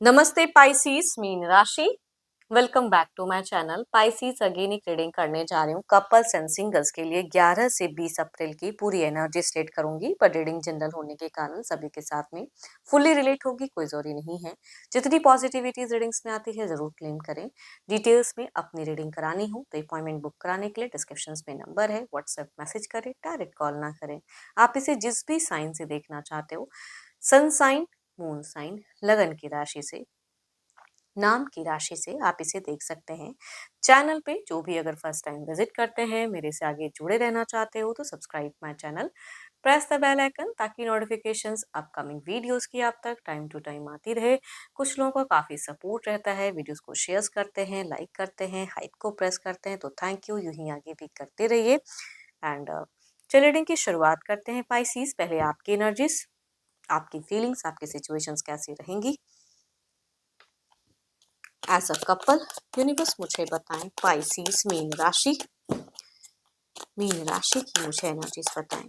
नमस्ते पाइसीस मीन राशि। Welcome back to my channel. Pisces again एक रीडिंग करने जा रही हूँ कपल्स एंड सिंगल्स के लिए 11 से 20 अप्रैल की पूरी एनर्जी स्टेट करूंगी, पर रीडिंग जनरल होने के कारण सभी के साथ में फुल्ली रिलेट होगी, कोई जरूरी नहीं है। जितनी पॉजिटिविटी रीडिंग्स में आती है जरूर क्लेम करें। डिटेल्स में अपनी रीडिंग करानी हो तो अपॉइंटमेंट बुक कराने के लिए डिस्क्रिप्शन में नंबर है, व्हाट्सएप मैसेज करें, डायरेक्ट कॉल ना करें। आप इसे जिस भी साइन से देखना चाहते हो, सन साइन, मून साइन, लगन की राशि से, नाम की राशि से आप इसे देख सकते हैं। चैनल पे जो भी अगर फर्स्ट टाइम विजिट करते हैं, मेरे से आगे जुड़े रहना चाहते हो तो subscribe my channel, press the bell icon ताकि नोटिफिकेशंस अपकमिंग वीडियोस की आप तक टाइम टू टाइम आती रहे। कुछ लोगों का काफ़ी सपोर्ट रहता है, वीडियोस को शेयर करते हैं, लाइक करते हैं, हाइप को प्रेस करते हैं, तो थैंक यू, यूं ही आगे भी करते रहिए। एंड चलिए रीडिंग की शुरुआत करते हैं पाइसीज। पहले आपकी एनर्जीज, आपकी फीलिंग्स, आपकी सिचुएशंस कैसी रहेंगी एज अ कपल। यूनिवर्स मुझे बताएं पाइसीज मीन राशि की मुझे एनर्जीज बताएं।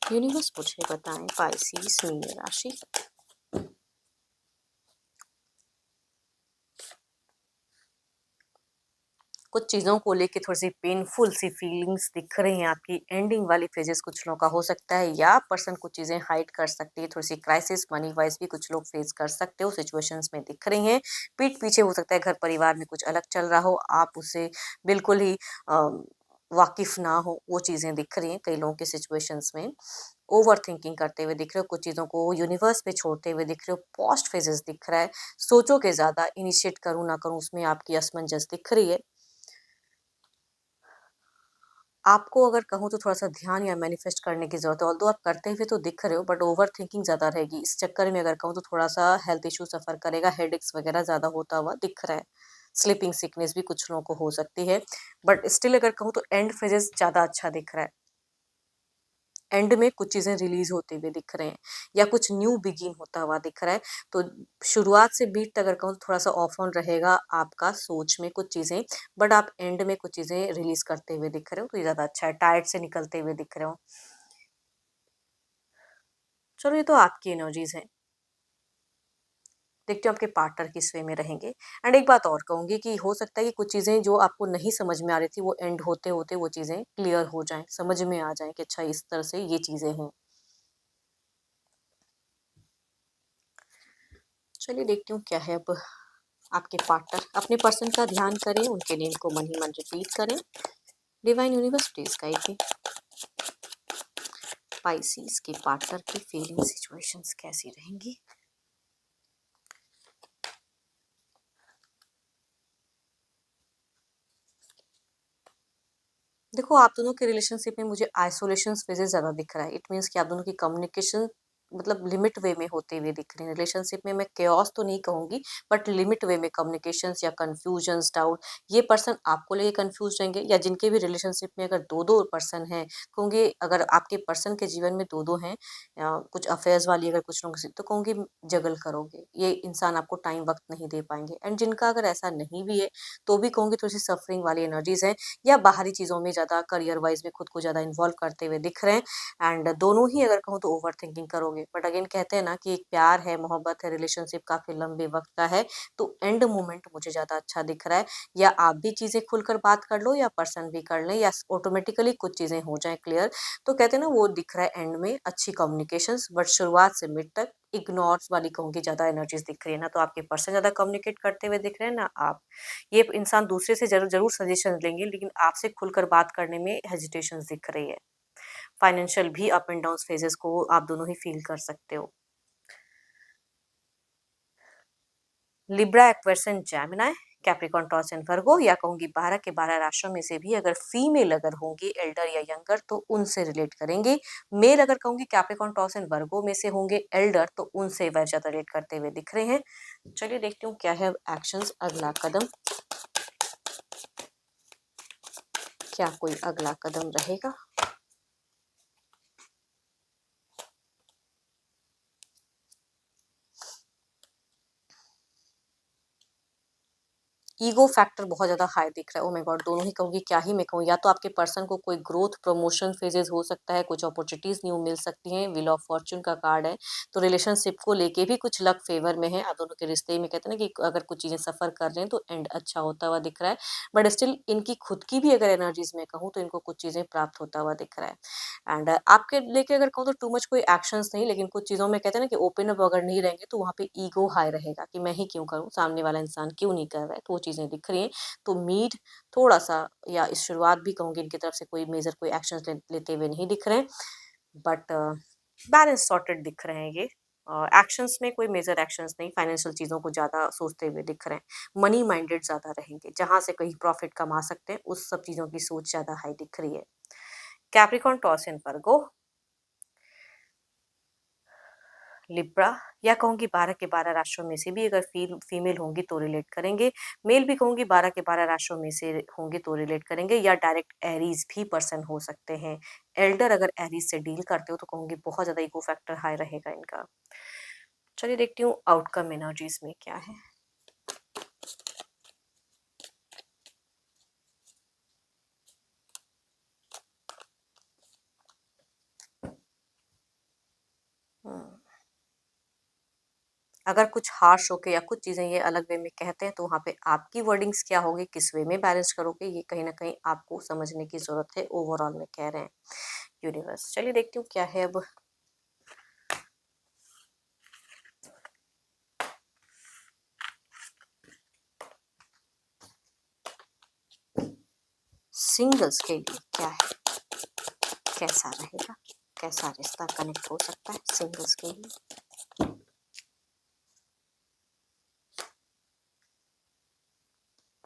यूनिवर्स मुझे बताएं पाइसीज मीन राशि। कुछ चीज़ों को लेके थोड़ी सी पेनफुल सी फीलिंग्स दिख रही हैं आपकी। एंडिंग वाली फेजेस कुछ लोगों का हो सकता है, या पर्सन कुछ चीज़ें हाइड कर सकती है। थोड़ी सी क्राइसिस मनी वाइज भी कुछ लोग फेस कर सकते हो, सिचुएशंस में दिख रही हैं। पीठ पीछे हो सकता है घर परिवार में कुछ अलग चल रहा हो, आप उससे बिल्कुल ही वाकिफ ना हो, वो चीज़ें दिख रही हैं कई लोगों के सिचुएशंस में। ओवर थिंकिंग करते हुए दिख रहे हो, कुछ चीज़ों को यूनिवर्स पे छोड़ते हुए दिख रहे हो, पोस्ट फेजेस दिख रहा है। सोचो के ज़्यादा, इनिशिएट करूँ ना करूँ उसमें आपकी असमंजस दिख रही है। आपको अगर कहूँ तो थोड़ा-सा ध्यान या मैनिफेस्ट करने की ज़रूरत है। ऑल्दो आप करते हुए तो दिख रहे हो, बट ओवर थिंकिंग ज़्यादा रहेगी। इस चक्कर में अगर कहूँ तो थोड़ा-सा हेल्थ इश्यू सफ़र करेगा, हेडेक्स वगैरह ज़्यादा होता हुआ दिख रहा है। स्लीपिंग सिकनेस भी कुछ लोगों को हो सकती है, बट स्टिल अगर कहूँ तो एंड फेजेज़ ज़्यादा अच्छा दिख रहा है। एंड में कुछ चीज़ें रिलीज़ होते हुए दिख रहे हैं, या कुछ न्यू बिगिन होता हुआ दिख रहा है। तो शुरुआत से बीट तक अगर कहूँ तो थोड़ा-सा ऑफ ऑन रहेगा आपका सोच में कुछ चीज़ें, बट आप एंड में कुछ चीज़ें रिलीज़ करते हुए दिख रहे हो, तो ये ज़्यादा अच्छा है। टायर्ड से निकलते हुए दिख रहे हो। चलो ये तो आपकी एनर्जीज़ हैं। देखती हूँ आपके पार्टनर किस वे में रहेंगे। एंड एक बात और कहूँगी कि हो सकता है कि कुछ चीज़ें जो आपको नहीं समझ में आ रही थी, वो एंड होते-होते वो चीज़ें क्लियर हो जाएँ, समझ में आ जाएँ कि अच्छा इस तरह से ये चीज़ें हैं। चलिए देखती हूँ क्या है अब आपके पार्टनर। अपने पर्सन का ध्यान करें, उनके नेम को मन ही मन रिपीट करें। Divine universe please guide me. Pisces के पार्टनर की फीलिंग सिचुएशंस कैसी रहेंगी। देखो, आप दोनों के रिलेशनशिप में मुझे आइसोलेशन फेजेस ज़्यादा दिख रहा है। इट मीन्स कि आप दोनों की कम्युनिकेशन मतलब लिमिट वे में होते हुए दिख रहे हैं। रिलेशनशिप में मैं केओस तो नहीं कहूँगी, बट लिमिट वे में कम्युनिकेशंस या कन्फ्यूजन्स, डाउट, ये पर्सन आपको लेके कन्फ्यूज रहेंगे, या जिनके भी रिलेशनशिप में अगर 2-2 पर्सन हैं, कहूँगी अगर आपके पर्सन के जीवन में 2-2 हैं, कुछ अफेयर्स वाली अगर कुछ लोगों से, तो कहूँगी जगल करोगे। ये इंसान आपको टाइम वक़्त नहीं दे पाएँगे। एंड जिनका अगर ऐसा नहीं भी है, तो भी कहूँगी थोड़ी-सी सफरिंग वाली एनर्जीज़ हैं, या बाहरी चीज़ों में ज़्यादा करियर वाइज में खुद को ज़्यादा इन्वॉल्व करते हुए दिख रहे हैं। एंड दोनों ही अगर कहूँ तो ओवर थिंकिंग करोगे, बट अगेन कहते हैं ना कि एक प्यार है, मोहब्बत है, रिलेशनशिप काफ़ी लंबे वक्त का है, तो एंड मोमेंट मुझे ज़्यादा अच्छा दिख रहा है। या आप भी चीज़ें खुलकर बात कर लो, या पर्सन भी कर ले, या ऑटोमेटिकली कुछ चीज़ें हो जाएं क्लियर। तो कहते हैं ना, वो दिख रहा है एंड में अच्छी कम्युनिकेशंस, बट शुरुआत से मिड तक इग्नोर्स वाली कहूँगी ज़्यादा एनर्जीज दिख रही है। ना तो आपके पर्सन ज़्यादा कम्युनिकेट करते हुए दिख रहे हैं, ना आप। ये इंसान दूसरे से ज़रूर ज़रूर सजेशन लेंगे, लेकिन आपसे खुलकर बात करने में हेजिटेशंस दिख रही है। फाइनेंशियल भी अप एंड डाउन फेजेस को आप दोनों ही फील कर सकते हो। Libra, Aquarius and Gemini, Capricorn, taurus and वर्गो, या कहूंगी 12 के 12 राशियों में से भी अगर फीमेल अगर होंगी, एल्डर या यंगर, तो उनसे रिलेट करेंगे। मेल अगर कहूंगी कैप्रिकॉर्न, टॉरस एंड वर्गो में से होंगे एल्डर, तो उनसे वह ज्यादा रिलेट करते हुए दिख रहे हैं। चलिए देखती हूँ क्या है एक्शंस, अगला कदम। क्या कोई अगला कदम रहेगा। ईगो फैक्टर बहुत ज़्यादा हाई दिख रहा है। Oh my God! दोनों ही कहूँगी, क्या ही मैं कहूँ, या तो आपके पर्सन को कोई ग्रोथ प्रमोशन फेजेस हो सकता है, कुछ अपॉर्चुनिटीज़ न्यू मिल सकती हैं, व्हील ऑफ फॉर्च्यून का कार्ड है, तो रिलेशनशिप को लेके भी कुछ लक फेवर में है। आप दोनों के रिश्ते में कहते हैं ना कि अगर कुछ चीज़ें सफ़र कर रहे हैं तो एंड अच्छा होता हुआ दिख रहा है। बट स्टिल इनकी खुद की भी अगर एनर्जीज़ में कहूँ तो इनको कुछ चीज़ें प्राप्त होता हुआ दिख रहा है। एंड आपके लेके अगर कहूँ तो टू मच कोई एक्शंस नहीं, लेकिन कुछ चीज़ों में कहते हैं ना कि ओपन अप अगर नहीं रहेंगे तो वहाँ पे ईगो हाई रहेगा कि मैं ही क्यों करूँ, सामने वाला इंसान क्यों नहीं कर रहा है, तो वो चीज़ें दिख रही हैं। तो मीट थोड़ा-सा या इस शुरुआत भी कहूँगी इनकी तरफ से कोई मेजर कोई एक्शंस लेते हुए नहीं दिख रहे हैं। बट बैलेंस सॉर्टेड दिख रहे हैं ये। एक्शंस में कोई मेजर एक्शंस नहीं, फाइनेंशियल चीज़ों को ज़्यादा सोचते हुए दिख रहे हैं। मनी माइंडेड ज़्यादा रहेंगे, जहाँ से कहीं प्रॉफिट कमा सकते हैं, उस सब चीज़ों की सोच ज़्यादा हाई दिख रही है। Capricorn, taurus and Virgo, Libra, या कहूँगी 12 के 12 राशियों में से भी अगर फीमेल होंगी तो रिलेट करेंगे। मेल भी कहूँगी 12 के 12 राशियों में से होंगे तो रिलेट करेंगे, या डायरेक्ट एरीज भी पर्सन हो सकते हैं। एल्डर अगर एरीज से डील करते हो तो कहूँगी बहुत ज़्यादा ईगो फैक्टर हाई रहेगा इनका। चलिए देखती हूँ आउटकम एनर्जीज में क्या है। हम्म, अगर कुछ हार्श होके या कुछ चीज़ें ये अलग वे में कहते हैं तो वहाँ पे आपकी वर्डिंग्स क्या होगी, किस वे में बैलेंस करोगे, ये कहीं ना कहीं आपको समझने की जरूरत है, ओवरऑल में कह रहे हैं यूनिवर्स। चलिए देखती हूँ क्या है अब। सिंगल्स के लिए क्या है, कैसा रहेगा, कैसा रिश्ता कनेक्ट हो सकता है सिंगल्स के लिए।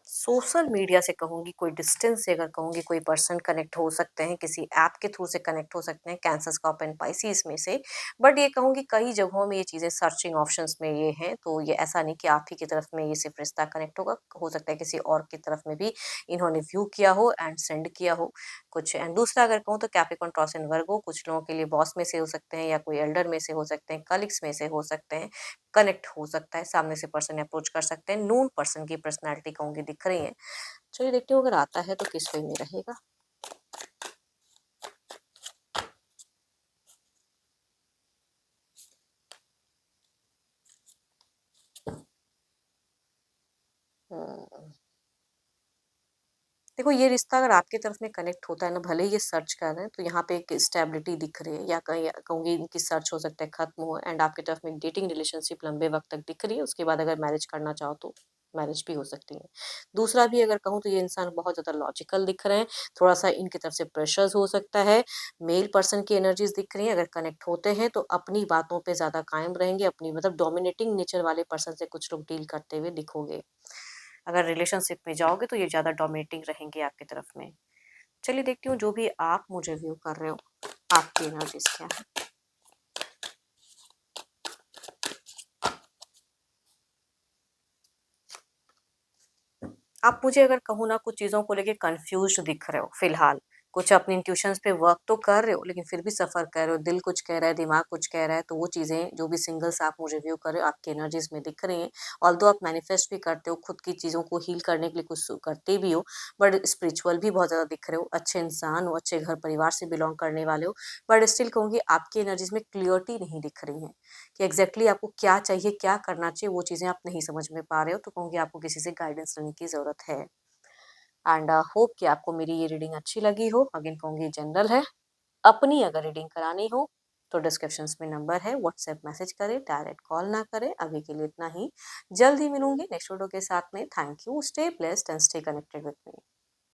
सोशल मीडिया से कहूँगी, कोई डिस्टेंस से अगर कहूँगी कोई पर्सन कनेक्ट हो सकते हैं, किसी ऐप के थ्रू से कनेक्ट हो सकते हैं, कैंसर, स्कॉर्पियो एंड पाइसेस में से। बट ये कहूँगी कई जगहों में ये चीज़ें सर्चिंग ऑप्शंस में ये हैं, तो ये ऐसा नहीं कि आप ही की तरफ में ये सिर्फ रिश्ता कनेक्ट होगा, हो सकता है किसी और की तरफ में भी इन्होंने व्यू किया हो एंड सेंड किया हो कुछ। एंड दूसरा अगर कहूँ तो कैप्रिकॉर्न, टॉरस एंड वर्गो कुछ लोगों के लिए बॉस में से हो सकते हैं, या कोई एल्डर में से हो सकते हैं, कलीग्स में से हो सकते हैं, कनेक्ट हो सकता है, सामने से पर्सन अप्रोच कर सकते हैं। नून पर्सन की पर्सनैलिटी कहूँगी दिख रही है। चलिए देखती हूँ अगर आता है तो किस वे में रहेगा। हम्म, देखो ये रिश्ता अगर आपकी तरफ में कनेक्ट होता है ना, भले ही ये सर्च कर रहे हैं, तो यहाँ पे एक स्टेबिलिटी दिख रही है, या कहीं कहूँगी इनकी सर्च हो सकता है खत्म हो, एंड आपकी तरफ में डेटिंग रिलेशनशिप लंबे वक्त तक दिख रही है। उसके बाद अगर मैरिज करना चाहो तो मैरिज भी हो सकती है। दूसरा भी अगर कहूँ तो ये इंसान बहुत ज़्यादा लॉजिकल दिख रहे हैं, थोड़ा सा इनकी तरफ से प्रेशर्स हो सकता है। मेल पर्सन की एनर्जीज दिख रही हैं, अगर कनेक्ट होते हैं तो अपनी बातों पे ज़्यादा कायम रहेंगे, अपनी मतलब डोमिनेटिंग नेचर वाले पर्सन से कुछ लोग डील करते हुए दिखोगे। अगर रिलेशनशिप में जाओगे तो ये ज़्यादा डोमिनेटिंग रहेंगे आपकी तरफ में। चलिए देखती हूँ जो भी आप मुझे व्यू कर रहे हो, आपकी एनर्जीज क्या है। आप मुझे अगर कहूँ ना कुछ चीज़ों को लेके कंफ्यूज्ड दिख रहे हो फिलहाल, कुछ अपने इंट्यूशंस पे वर्क तो कर रहे हो लेकिन फिर भी सफ़र कर रहे हो, दिल कुछ कह रहा है, दिमाग कुछ कह रहा है, तो वो चीज़ें जो भी सिंगल्स आप मुझे व्यू कर रहे हो आपकी एनर्जीज में दिख रही हैं। ऑल्दो आप मैनिफेस्ट भी करते हो, खुद की चीज़ों को हील करने के लिए कुछ करते भी हो, बट स्पिरिचुअल भी बहुत ज़्यादा दिख रहे हो, अच्छे इंसान हो, अच्छे घर परिवार से बिलोंग करने वाले हो, बट स्टिल कहूँगी आपकी एनर्जीज में क्लियरिटी नहीं दिख रही है कि एग्जैक्टली आपको क्या चाहिए, क्या करना चाहिए, वो चीज़ें आप नहीं समझ में पा रहे हो, तो कहूँगी आपको किसी से गाइडेंस लेने की ज़रूरत है। एंड होप कि आपको मेरी ये रीडिंग अच्छी लगी हो। अगेन कहूँगी जनरल है, अपनी अगर रीडिंग करानी हो तो डिस्क्रिप्शंस में नंबर है, व्हाट्सएप मैसेज करें, डायरेक्ट कॉल ना करें। अभी के लिए इतना ही, जल्द ही मिलूंगी नेक्स्ट वीडियो के साथ में। Thank you, stay blessed and stay connected with me.